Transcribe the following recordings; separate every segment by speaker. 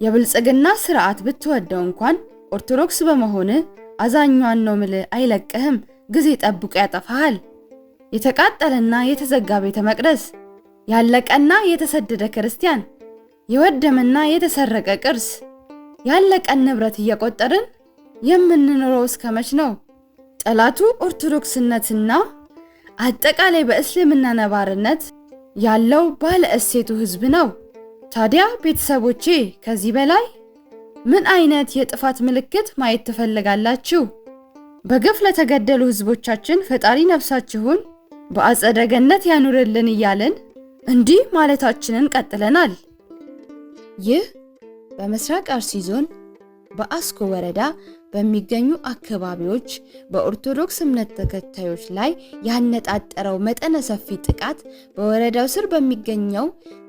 Speaker 1: የብልጽግና ስርዓት ብትወደው እንኳን ኦርቶዶክስ በመሆን አዛኛን ነው ምል አይለቅህም፣ ጊዜ ጠብቆ ያጠፋሃል። የተቃጠለና የተዘጋ ቤተ መቅደስ፣ ያለቀና የተሰደደ ክርስቲያን፣ የወደመና የተሰረቀ ቅርስ፣ ያለቀን ንብረት እየቆጠርን የምንኖረው እስከመች ነው? ጠላቱ ኦርቶዶክስነትና አጠቃላይ በእስልምና ነባርነት ያለው ባለ እሴቱ ህዝብ ነው። ታዲያ ቤተሰቦቼ ከዚህ በላይ ምን አይነት የጥፋት ምልክት ማየት ትፈልጋላችሁ? በግፍ ለተገደሉ ህዝቦቻችን ፈጣሪ ነፍሳችሁን በአጸደ ገነት ያኑርልን እያልን እንዲህ ማለታችንን ቀጥለናል። ይህ በምስራቅ አርሲ ዞን በአስኮ ወረዳ በሚገኙ አካባቢዎች በኦርቶዶክስ እምነት ተከታዮች ላይ ያነጣጠረው መጠነ ሰፊ ጥቃት በወረዳው ስር በሚገኘው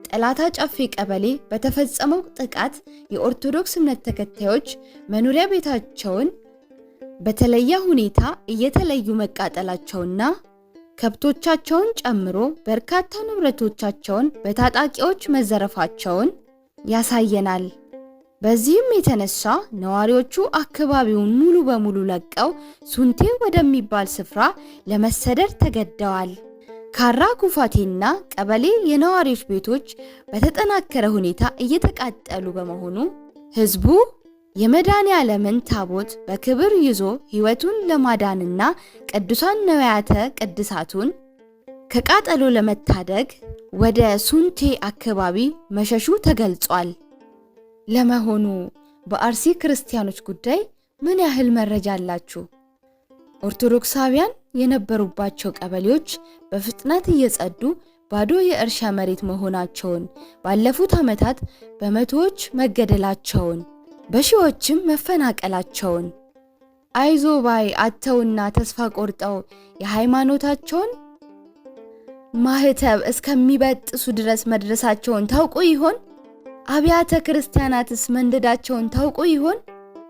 Speaker 1: ጠላታ ጫፌ ቀበሌ በተፈጸመው ጥቃት የኦርቶዶክስ እምነት ተከታዮች መኖሪያ ቤታቸውን በተለየ ሁኔታ እየተለዩ መቃጠላቸውና ከብቶቻቸውን ጨምሮ በርካታ ንብረቶቻቸውን በታጣቂዎች መዘረፋቸውን ያሳየናል። በዚህም የተነሳ ነዋሪዎቹ አካባቢውን ሙሉ በሙሉ ለቀው ሱንቴ ወደሚባል ስፍራ ለመሰደድ ተገደዋል። ካራ ጉፋቴና ቀበሌ የነዋሪዎች ቤቶች በተጠናከረ ሁኔታ እየተቃጠሉ በመሆኑ ህዝቡ የመድኃኔዓለምን ታቦት በክብር ይዞ ህይወቱን ለማዳንና ቅዱሳን ነዋያተ ቅድሳቱን ከቃጠሎ ለመታደግ ወደ ሱንቴ አካባቢ መሸሹ ተገልጿል። ለመሆኑ በአርሲ ክርስቲያኖች ጉዳይ ምን ያህል መረጃ አላችሁ? ኦርቶዶክሳውያን የነበሩባቸው ቀበሌዎች በፍጥነት እየጸዱ ባዶ የእርሻ መሬት መሆናቸውን፣ ባለፉት ዓመታት በመቶዎች መገደላቸውን፣ በሺዎችም መፈናቀላቸውን፣ አይዞ ባይ አተውና ተስፋ ቆርጠው የሃይማኖታቸውን ማህተብ እስከሚበጥሱ ድረስ መድረሳቸውን ታውቁ ይሆን? አብያተ ክርስቲያናትስ መንደዳቸውን ታውቁ ይሆን?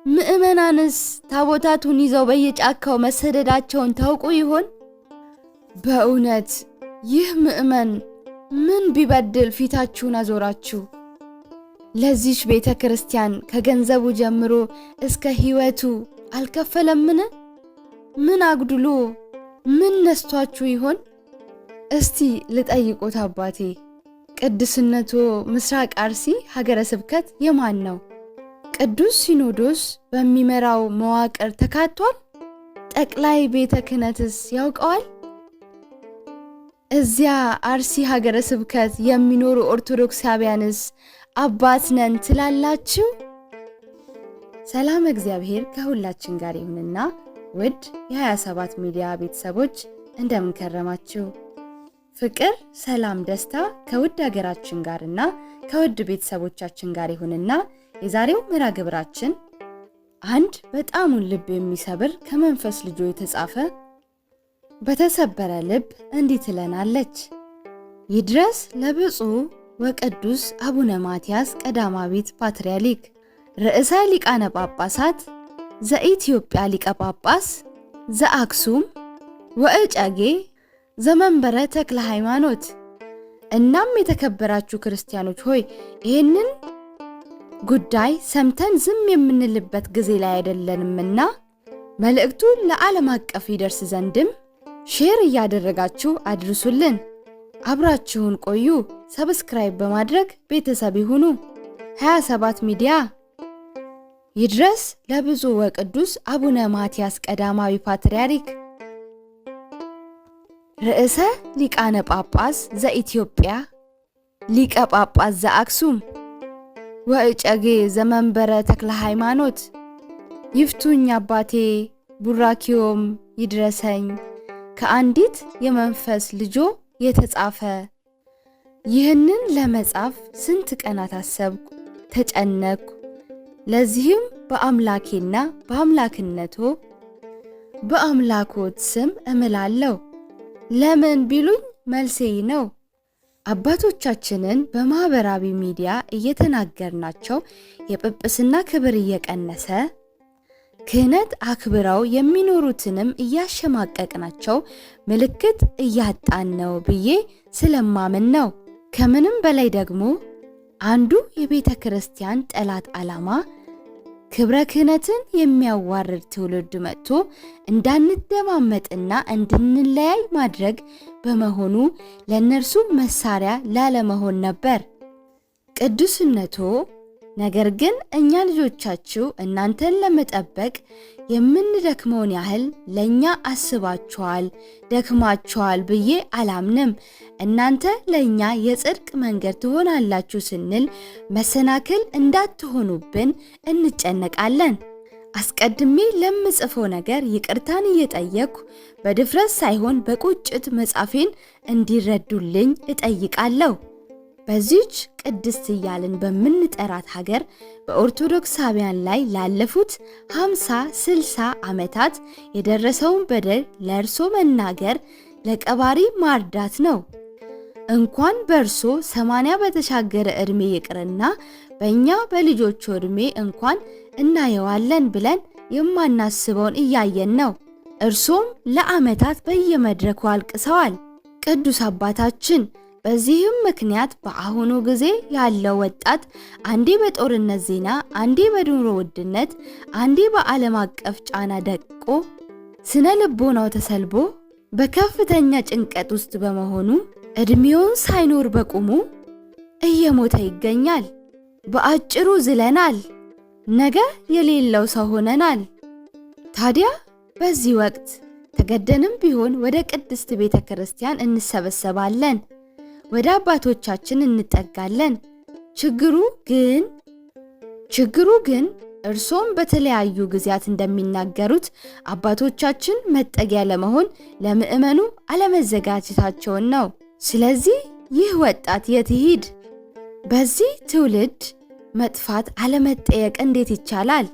Speaker 1: ምእመናንስ ታቦታቱን ይዘው በየጫካው መሰደዳቸውን ታውቁ ይሆን? በእውነት ይህ ምእመን ምን ቢበድል ፊታችሁን አዞራችሁ? ለዚህች ቤተ ክርስቲያን ከገንዘቡ ጀምሮ እስከ ህይወቱ አልከፈለምን? ምን አጉድሎ ምን ነስቷችሁ ይሆን? እስቲ ልጠይቁት አባቴ። ቅድስነቱ ምስራቅ አርሲ ሀገረ ስብከት የማን ነው? ቅዱስ ሲኖዶስ በሚመራው መዋቅር ተካቷል? ጠቅላይ ቤተ ክህነትስ ያውቀዋል? እዚያ አርሲ ሀገረ ስብከት የሚኖሩ ኦርቶዶክሳውያንስ አባት ነን ትላላችሁ? ሰላም እግዚአብሔር ከሁላችን ጋር ይሁንና ውድ የ27 ሚዲያ ቤተሰቦች እንደምን ከረማችሁ? ፍቅር፣ ሰላም፣ ደስታ ከውድ ሀገራችን ጋርና ከውድ ቤተሰቦቻችን ጋር ይሁንና የዛሬው መርሃ ግብራችን አንድ በጣሙን ልብ የሚሰብር ከመንፈስ ልጆ የተጻፈ በተሰበረ ልብ እንዲህ ትለናለች። ይድረስ ለብፁዕ ወቅዱስ አቡነ ማትያስ ቀዳማዊት ፓትርያርክ ርዕሰ ሊቃነ ጳጳሳት ዘኢትዮጵያ ሊቀ ጳጳስ ዘአክሱም ወእጨጌ ዘመንበረ ተክለ ሃይማኖት። እናም የተከበራችሁ ክርስቲያኖች ሆይ ይህንን ጉዳይ ሰምተን ዝም የምንልበት ጊዜ ላይ አይደለንምና መልእክቱ ለዓለም አቀፍ ይደርስ ዘንድም ሼር እያደረጋችሁ አድርሱልን። አብራችሁን ቆዩ። ሰብስክራይብ በማድረግ ቤተሰብ ይሁኑ። 27 ሚዲያ። ይድረስ ለብፁዕ ወቅዱስ አቡነ ማትያስ ቀዳማዊ ፓትርያርክ ርዕሰ ሊቃነ ጳጳስ ዘኢትዮጵያ ሊቀ ጳጳስ ዘአክሱም ወእጨጌ ዘመንበረ ተክለ ሃይማኖት። ይፍቱኝ አባቴ ቡራኪዮም ይድረሰኝ ከአንዲት የመንፈስ ልጆ የተጻፈ። ይህንን ለመጻፍ ስንት ቀናት አሰብኩ፣ ተጨነቅኩ። ለዚህም በአምላኬና በአምላክነቶ በአምላኮት ስም እምላለሁ። ለምን ቢሉኝ መልሴ ነው። አባቶቻችንን በማህበራዊ ሚዲያ እየተናገርናቸው የጵጵስና ክብር እየቀነሰ ክህነት አክብረው የሚኖሩትንም እያሸማቀቅናቸው ምልክት እያጣን ነው ብዬ ስለማምን ነው። ከምንም በላይ ደግሞ አንዱ የቤተ ክርስቲያን ጠላት ዓላማ ክብረ ክህነትን የሚያዋርድ ትውልድ መጥቶ እንዳንደማመጥና እንድንለያይ ማድረግ በመሆኑ ለነርሱ መሳሪያ ላለመሆን ነበር። ቅዱስነቶ ነገር ግን እኛ ልጆቻችሁ እናንተን ለመጠበቅ የምንደክመውን ያህል ለኛ አስባችኋል፣ ደክማችኋል ብዬ አላምንም። እናንተ ለኛ የጽድቅ መንገድ ትሆናላችሁ ስንል መሰናክል እንዳትሆኑብን እንጨነቃለን። አስቀድሜ ለምጽፈው ነገር ይቅርታን እየጠየቅኩ በድፍረት ሳይሆን በቁጭት መጻፌን እንዲረዱልኝ እጠይቃለሁ። በዚህች ቅድስት እያልን በምንጠራት ሀገር በኦርቶዶክሳውያን ላይ ላለፉት 50-60 ዓመታት የደረሰውን በደል ለእርሶ መናገር ለቀባሪ ማርዳት ነው። እንኳን በእርሶ 80 በተሻገረ ዕድሜ ይቅርና በእኛ በልጆቹ ዕድሜ እንኳን እናየዋለን ብለን የማናስበውን እያየን ነው። እርሶም ለዓመታት በየመድረኩ አልቅሰዋል። ቅዱስ አባታችን በዚህም ምክንያት በአሁኑ ጊዜ ያለው ወጣት አንዴ በጦርነት ዜና፣ አንዴ በኑሮ ውድነት፣ አንዴ በዓለም አቀፍ ጫና ደቆ ስነ ልቦናው ተሰልቦ በከፍተኛ ጭንቀት ውስጥ በመሆኑ ዕድሜውን ሳይኖር በቁሙ እየሞተ ይገኛል። በአጭሩ ዝለናል፣ ነገ የሌለው ሰው ሆነናል። ታዲያ በዚህ ወቅት ተገደንም ቢሆን ወደ ቅድስት ቤተ ክርስቲያን እንሰበሰባለን፣ ወደ አባቶቻችን እንጠጋለን። ችግሩ ግን እርሶም በተለያዩ ጊዜያት እንደሚናገሩት አባቶቻችን መጠጊያ ለመሆን ለምእመኑ አለመዘጋጀታቸውን ነው። ስለዚህ ይህ ወጣት የት ይሂድ? በዚህ ትውልድ መጥፋት አለመጠየቅ እንዴት ይቻላል?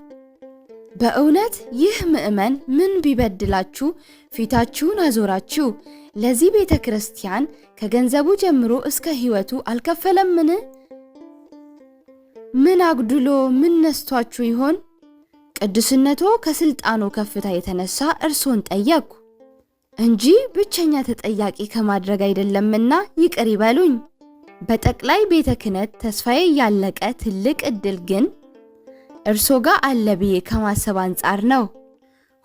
Speaker 1: በእውነት ይህ ምእመን ምን ቢበድላችሁ ፊታችሁን አዞራችሁ? ለዚህ ቤተ ክርስቲያን ከገንዘቡ ጀምሮ እስከ ሕይወቱ አልከፈለምን? ምን አጉድሎ ምን ነስቷችሁ ይሆን? ቅዱስነቶ ከስልጣኑ ከፍታ የተነሳ እርሶን ጠየቁ እንጂ ብቸኛ ተጠያቂ ከማድረግ አይደለምና ይቅር ይበሉኝ። በጠቅላይ ቤተ ክህነት ተስፋዬ ያለቀ ትልቅ ዕድል ግን እርሶ ጋር አለ ብዬ ከማሰብ አንጻር ነው።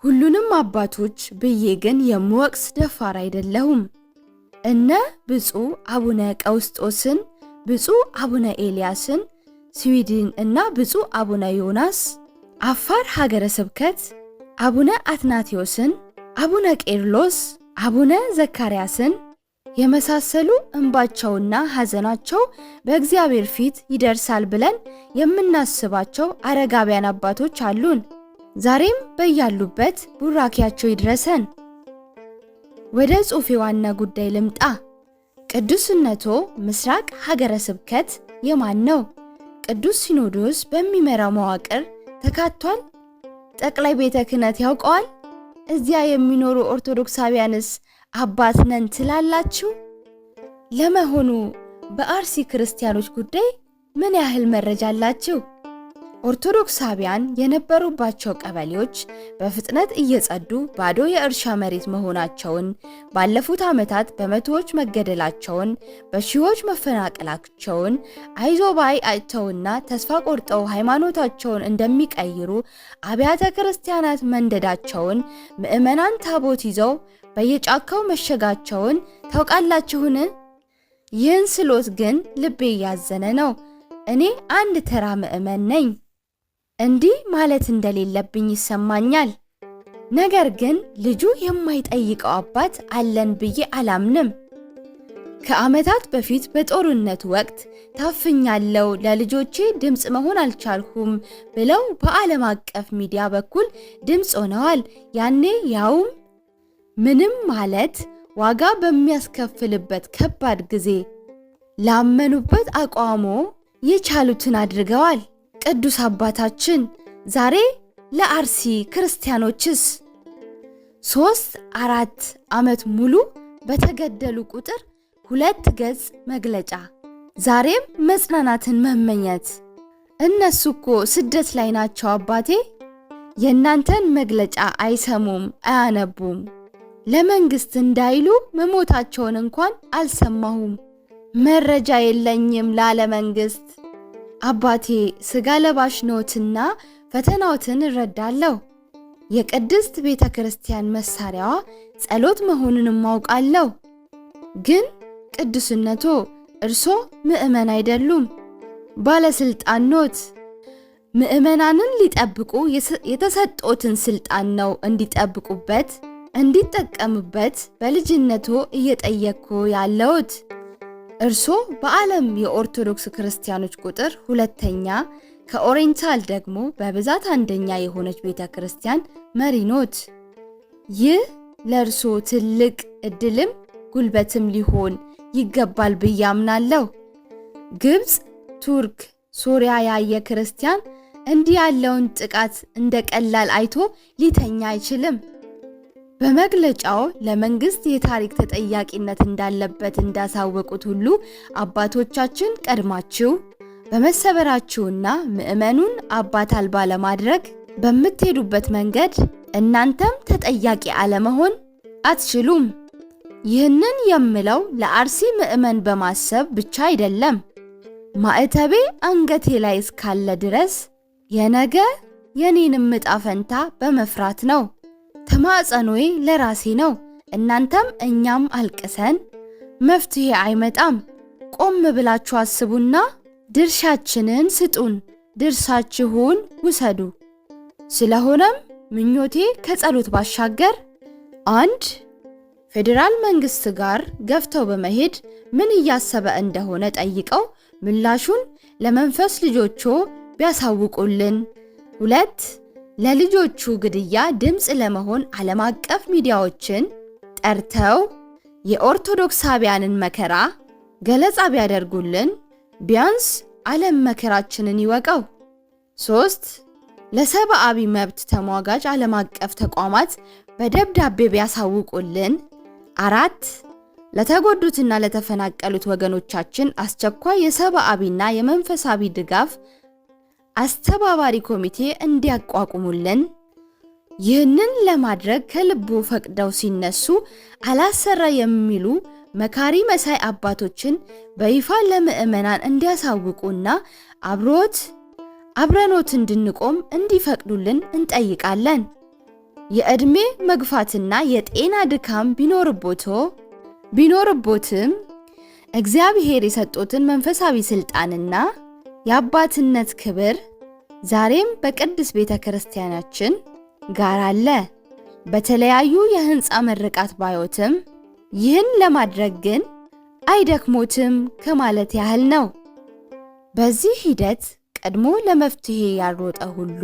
Speaker 1: ሁሉንም አባቶች ብዬ ግን የምወቅስ ደፋር አይደለሁም። እነ ብፁዕ አቡነ ቀውስጦስን፣ ብፁዕ አቡነ ኤልያስን ስዊድን እና ብፁዕ አቡነ ዮናስ አፋር ሀገረ ስብከት፣ አቡነ አትናቴዎስን፣ አቡነ ቄርሎስ፣ አቡነ ዘካርያስን የመሳሰሉ እንባቸውና ሐዘናቸው በእግዚአብሔር ፊት ይደርሳል ብለን የምናስባቸው አረጋውያን አባቶች አሉን። ዛሬም በያሉበት ቡራኪያቸው ይድረሰን። ወደ ጽሑፌ ዋና ጉዳይ ልምጣ። ቅዱስነቶ ምስራቅ ሀገረ ስብከት የማን ነው? ቅዱስ ሲኖዶስ በሚመራው መዋቅር ተካቷል? ጠቅላይ ቤተ ክህነት ያውቀዋል? እዚያ የሚኖሩ ኦርቶዶክሳውያንስ አባት ነን ትላላችሁ? ለመሆኑ በአርሲ ክርስቲያኖች ጉዳይ ምን ያህል መረጃ አላችሁ? ኦርቶዶክሳውያን የነበሩባቸው ቀበሌዎች በፍጥነት እየጸዱ ባዶ የእርሻ መሬት መሆናቸውን፣ ባለፉት ዓመታት በመቶዎች መገደላቸውን፣ በሺዎች መፈናቀላቸውን አይዞባይ አይተውና ተስፋ ቆርጠው ሃይማኖታቸውን እንደሚቀይሩ አብያተ ክርስቲያናት መንደዳቸውን፣ ምዕመናን ታቦት ይዘው በየጫካው መሸጋቸውን ታውቃላችሁን? ይህን ስሎት ግን ልቤ እያዘነ ነው። እኔ አንድ ተራ ምዕመን ነኝ። እንዲህ ማለት እንደሌለብኝ ይሰማኛል። ነገር ግን ልጁ የማይጠይቀው አባት አለን ብዬ አላምንም። ከዓመታት በፊት በጦርነቱ ወቅት ታፍኛለሁ፣ ለልጆቼ ድምፅ መሆን አልቻልኩም ብለው በዓለም አቀፍ ሚዲያ በኩል ድምፅ ሆነዋል። ያኔ ያውም ምንም ማለት ዋጋ በሚያስከፍልበት ከባድ ጊዜ ላመኑበት አቋሞ የቻሉትን አድርገዋል። ቅዱስ አባታችን ዛሬ ለአርሲ ክርስቲያኖችስ 3-4 ዓመት ሙሉ በተገደሉ ቁጥር 2 ገጽ መግለጫ፣ ዛሬም መጽናናትን መመኘት። እነሱ እኮ ስደት ላይ ናቸው አባቴ። የእናንተን መግለጫ አይሰሙም አያነቡም። ለመንግስት እንዳይሉ መሞታቸውን እንኳን አልሰማሁም። መረጃ የለኝም ላለ መንግስት አባቴ ሥጋ ለባሽ ኖትና ፈተናዎትን እረዳለሁ። የቅድስት ቤተ ክርስቲያን መሳሪያዋ ጸሎት መሆኑንም አውቃለሁ። ግን ቅዱስነቶ እርሶ ምእመን አይደሉም፣ ባለስልጣን ኖት። ምእመናንን ሊጠብቁ የተሰጦትን ስልጣን ነው እንዲጠብቁበት እንዲጠቀሙበት በልጅነቶ እየጠየቅኩ ያለሁት። እርሶ በዓለም የኦርቶዶክስ ክርስቲያኖች ቁጥር 2ኛ ከኦሪየንታል ደግሞ በብዛት 1ኛ የሆነች ቤተ ክርስቲያን መሪ ኖት። ይህ ለእርሶ ትልቅ እድልም ጉልበትም ሊሆን ይገባል ብዬ አምናለሁ። ግብፅ፣ ቱርክ፣ ሶሪያ ያየ ክርስቲያን እንዲህ ያለውን ጥቃት እንደ ቀላል አይቶ ሊተኛ አይችልም። በመግለጫው ለመንግስት የታሪክ ተጠያቂነት እንዳለበት እንዳሳወቁት ሁሉ አባቶቻችን ቀድማችሁ በመሰበራችሁና ምእመኑን አባት አልባ ለማድረግ በምትሄዱበት መንገድ እናንተም ተጠያቂ አለመሆን አትችሉም። ይህንን የምለው ለአርሲ ምእመን በማሰብ ብቻ አይደለም። ማዕተቤ አንገቴ ላይ እስካለ ድረስ የነገ የኔንም ዕጣ ፈንታ በመፍራት ነው። ተማጸኖዬ ለራሴ ነው። እናንተም እኛም አልቅሰን መፍትሄ አይመጣም። ቆም ብላችሁ አስቡና ድርሻችንን ስጡን፣ ድርሳችሁን ውሰዱ። ስለሆነም ምኞቴ ከጸሎት ባሻገር 1 ፌዴራል መንግስት ጋር ገፍተው በመሄድ ምን እያሰበ እንደሆነ ጠይቀው ምላሹን ለመንፈስ ልጆቹ ቢያሳውቁልን። 2 ለልጆቹ ግድያ ድምፅ ለመሆን ዓለም አቀፍ ሚዲያዎችን ጠርተው የኦርቶዶክሳውያንን መከራ ገለጻ ቢያደርጉልን ቢያንስ ዓለም መከራችንን ይወቀው። 3 ለሰብአዊ መብት ተሟጋጅ ዓለም አቀፍ ተቋማት በደብዳቤ ቢያሳውቁልን። 4 ለተጎዱትና ለተፈናቀሉት ወገኖቻችን አስቸኳይ የሰብአዊና የመንፈሳዊ ድጋፍ አስተባባሪ ኮሚቴ እንዲያቋቁሙልን። ይህንን ለማድረግ ከልቡ ፈቅደው ሲነሱ አላሰራ የሚሉ መካሪ መሳይ አባቶችን በይፋ ለምእመናን እንዲያሳውቁና አብረኖት እንድንቆም እንዲፈቅዱልን እንጠይቃለን። የዕድሜ መግፋትና የጤና ድካም ቢኖርቦትም እግዚአብሔር የሰጡትን መንፈሳዊ ስልጣንና የአባትነት ክብር ዛሬም በቅድስት ቤተ ክርስቲያናችን ጋር አለ። በተለያዩ የህንፃ ምርቃት ባዮትም ይህን ለማድረግ ግን አይደክሞትም ከማለት ያህል ነው። በዚህ ሂደት ቀድሞ ለመፍትሄ ያልሮጠ ሁሉ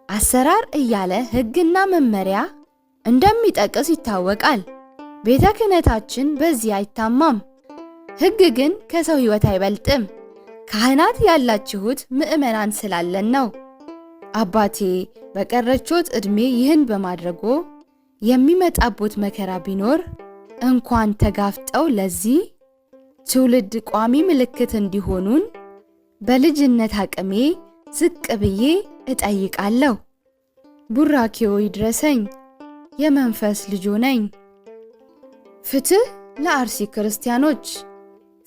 Speaker 1: አሰራር እያለ ሕግና መመሪያ እንደሚጠቅስ ይታወቃል። ቤተ ክህነታችን በዚህ አይታማም። ሕግ ግን ከሰው ሕይወት አይበልጥም። ካህናት ያላችሁት ምእመናን ስላለን ነው። አባቴ በቀረቾት ዕድሜ ይህን በማድረጎ የሚመጣቦት መከራ ቢኖር እንኳን ተጋፍጠው ለዚህ ትውልድ ቋሚ ምልክት እንዲሆኑን በልጅነት አቅሜ ዝቅ ብዬ እጠይቃለሁ። ቡራኬው ይድረሰኝ። የመንፈስ ልጆ ነኝ። ፍትህ ለአርሲ ክርስቲያኖች፣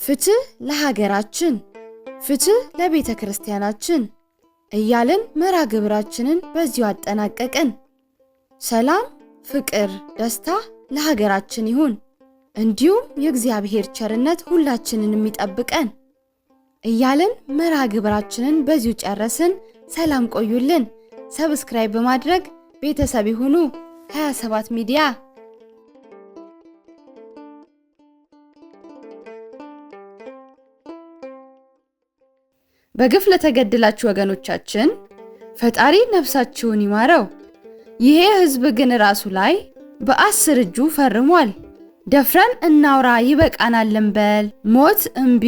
Speaker 1: ፍትህ ለሀገራችን፣ ፍትህ ለቤተ ክርስቲያናችን እያልን መርሃ ግብራችንን በዚሁ አጠናቀቅን። ሰላም፣ ፍቅር፣ ደስታ ለሀገራችን ይሁን። እንዲሁም የእግዚአብሔር ቸርነት ሁላችንን የሚጠብቀን እያልን መርሃ ግብራችንን በዚሁ ጨረስን። ሰላም ቆዩልን። ሰብስክራይብ በማድረግ ቤተሰብ ይሁኑ። 27 ሚዲያ። በግፍ ለተገደላችሁ ወገኖቻችን ፈጣሪ ነፍሳችሁን ይማረው። ይሄ ህዝብ ግን ራሱ ላይ በ10 እጁ ፈርሟል። ደፍረን እናውራ፣ ይበቃናል እንበል። ሞት እምቢ፣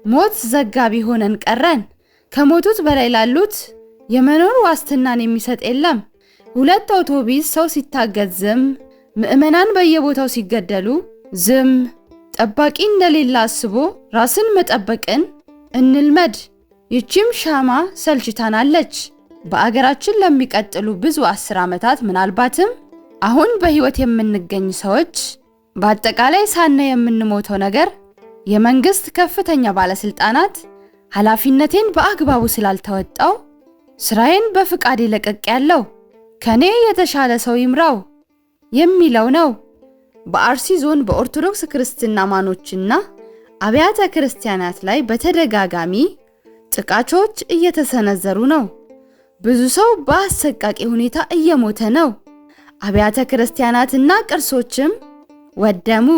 Speaker 1: ሞት ዘጋቢ ሆነን ቀረን። ከሞቱት በላይ ላሉት የመኖር ዋስትናን የሚሰጥ የለም። 2 አውቶቢስ ሰው ሲታገዝ ዝም፣ ምእመናን በየቦታው ሲገደሉ ዝም። ጠባቂ እንደሌለ አስቦ ራስን መጠበቅን እንልመድ። ይቺም ሻማ ሰልችታናለች። በአገራችን ለሚቀጥሉ ብዙ 10 ዓመታት ምናልባትም አሁን በህይወት የምንገኝ ሰዎች በአጠቃላይ ሳነ የምንሞተው ነገር የመንግስት ከፍተኛ ባለስልጣናት ኃላፊነቴን በአግባቡ ስላልተወጣው ስራዬን በፍቃድ ለቀቅያለሁ። ከኔ የተሻለ ሰው ይምራው የሚለው ነው። በአርሲ ዞን በኦርቶዶክስ ክርስትና አማኞችና አብያተ ክርስቲያናት ላይ በተደጋጋሚ ጥቃቶች እየተሰነዘሩ ነው። ብዙ ሰው በአሰቃቂ ሁኔታ እየሞተ ነው። አብያተ ክርስቲያናትና ቅርሶችም ወደሙ።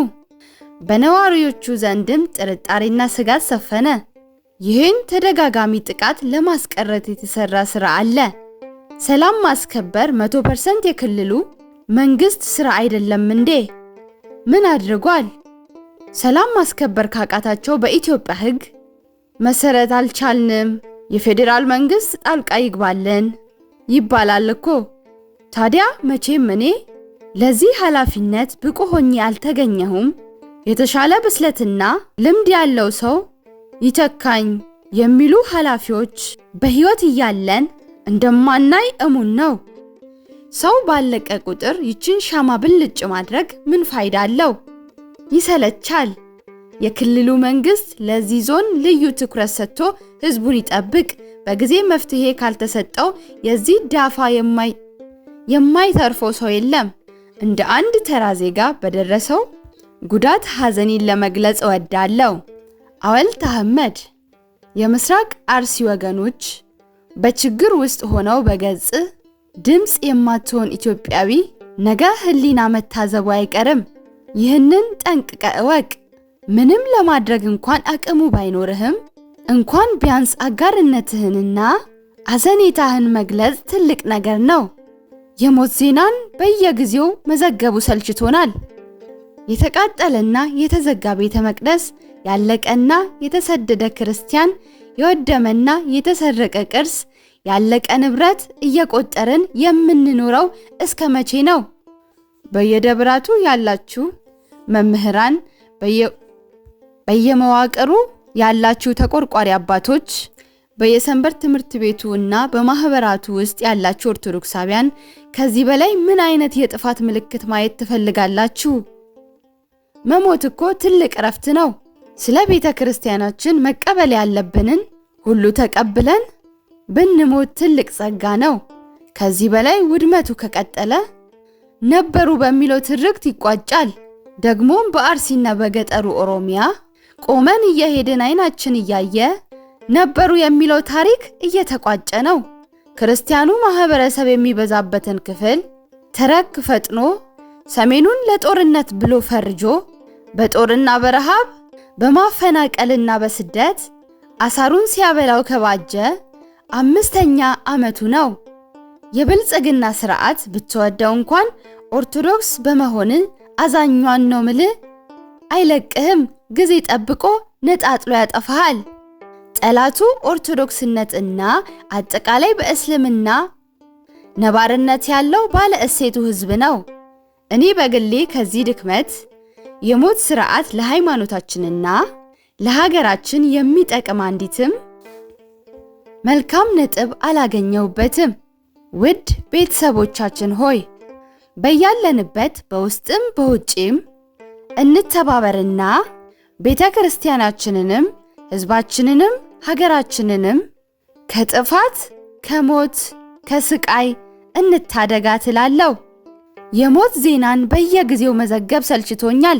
Speaker 1: በነዋሪዎቹ ዘንድም ጥርጣሬና ስጋት ሰፈነ። ይህን ተደጋጋሚ ጥቃት ለማስቀረት የተሰራ ስራ አለ። ሰላም ማስከበር 100% የክልሉ መንግስት ስራ አይደለም እንዴ? ምን አድርጓል? ሰላም ማስከበር ካቃታቸው በኢትዮጵያ ሕግ መሰረት አልቻልንም፣ የፌዴራል መንግስት ጣልቃ ይግባልን ይባላል እኮ። ታዲያ መቼም እኔ ለዚህ ኃላፊነት ብቁ ሆኜ አልተገኘሁም። የተሻለ ብስለትና ልምድ ያለው ሰው ይተካኝ የሚሉ ኃላፊዎች በህይወት እያለን እንደማናይ እሙን ነው። ሰው ባለቀ ቁጥር ይችን ሻማ ብልጭ ማድረግ ምን ፋይዳ አለው? ይሰለቻል። የክልሉ መንግስት ለዚህ ዞን ልዩ ትኩረት ሰጥቶ ህዝቡን ይጠብቅ። በጊዜ መፍትሄ ካልተሰጠው የዚህ ዳፋ የማይተርፈው ሰው የለም። እንደ አንድ ተራ ዜጋ በደረሰው ጉዳት ሐዘኔን ለመግለጽ እወዳለሁ። አወልት አህመድ። የምስራቅ አርሲ ወገኖች በችግር ውስጥ ሆነው በገጽ ድምጽ የማትሆን ኢትዮጵያዊ ነገ ህሊና መታዘቡ አይቀርም። ይህንን ጠንቅቀ እወቅ። ምንም ለማድረግ እንኳን አቅሙ ባይኖርህም እንኳን ቢያንስ አጋርነትህንና አዘኔታህን መግለጽ ትልቅ ነገር ነው። የሞት ዜናን በየጊዜው መዘገቡ ሰልችቶናል። የተቃጠለና የተዘጋ ቤተ መቅደስ፣ ያለቀና የተሰደደ ክርስቲያን፣ የወደመና የተሰረቀ ቅርስ፣ ያለቀ ንብረት እየቆጠርን የምንኖረው እስከ መቼ ነው? በየደብራቱ ያላችሁ መምህራን፣ በየመዋቅሩ ያላችሁ ተቆርቋሪ አባቶች፣ በየሰንበት ትምህርት ቤቱ እና በማህበራቱ ውስጥ ያላችሁ ኦርቶዶክሳውያን ከዚህ በላይ ምን አይነት የጥፋት ምልክት ማየት ትፈልጋላችሁ? መሞት እኮ ትልቅ እረፍት ነው። ስለ ቤተ ክርስቲያናችን መቀበል ያለብንን ሁሉ ተቀብለን ብንሞት ትልቅ ጸጋ ነው። ከዚህ በላይ ውድመቱ ከቀጠለ ነበሩ በሚለው ትርክት ይቋጫል። ደግሞም በአርሲና በገጠሩ ኦሮሚያ ቆመን እየሄድን አይናችን እያየ ነበሩ የሚለው ታሪክ እየተቋጨ ነው። ክርስቲያኑ ማህበረሰብ የሚበዛበትን ክፍል ተረክ ፈጥኖ ሰሜኑን ለጦርነት ብሎ ፈርጆ በጦርና በረሃብ በማፈናቀልና በስደት አሳሩን ሲያበላው ከባጀ 5ኛ ዓመቱ ነው። የብልጽግና ስርዓት ብትወደው እንኳን ኦርቶዶክስ በመሆን አዛኛን ነው ምልህ። አይለቅህም፣ ጊዜ ጠብቆ ነጣጥሎ ያጠፋሃል። ጠላቱ ኦርቶዶክስነትና አጠቃላይ በእስልምና ነባርነት ያለው ባለ እሴቱ ህዝብ ነው። እኔ በግሌ ከዚህ ድክመት የሞት ስርዓት ለሃይማኖታችንና ለሀገራችን የሚጠቅም አንዲትም መልካም ነጥብ አላገኘውበትም። ውድ ቤተሰቦቻችን ሆይ በያለንበት በውስጥም በውጪም እንተባበርና ቤተ ክርስቲያናችንንም ህዝባችንንም ሀገራችንንም ከጥፋት ከሞት ከስቃይ እንታደጋት እላለሁ። የሞት ዜናን በየጊዜው መዘገብ ሰልችቶኛል።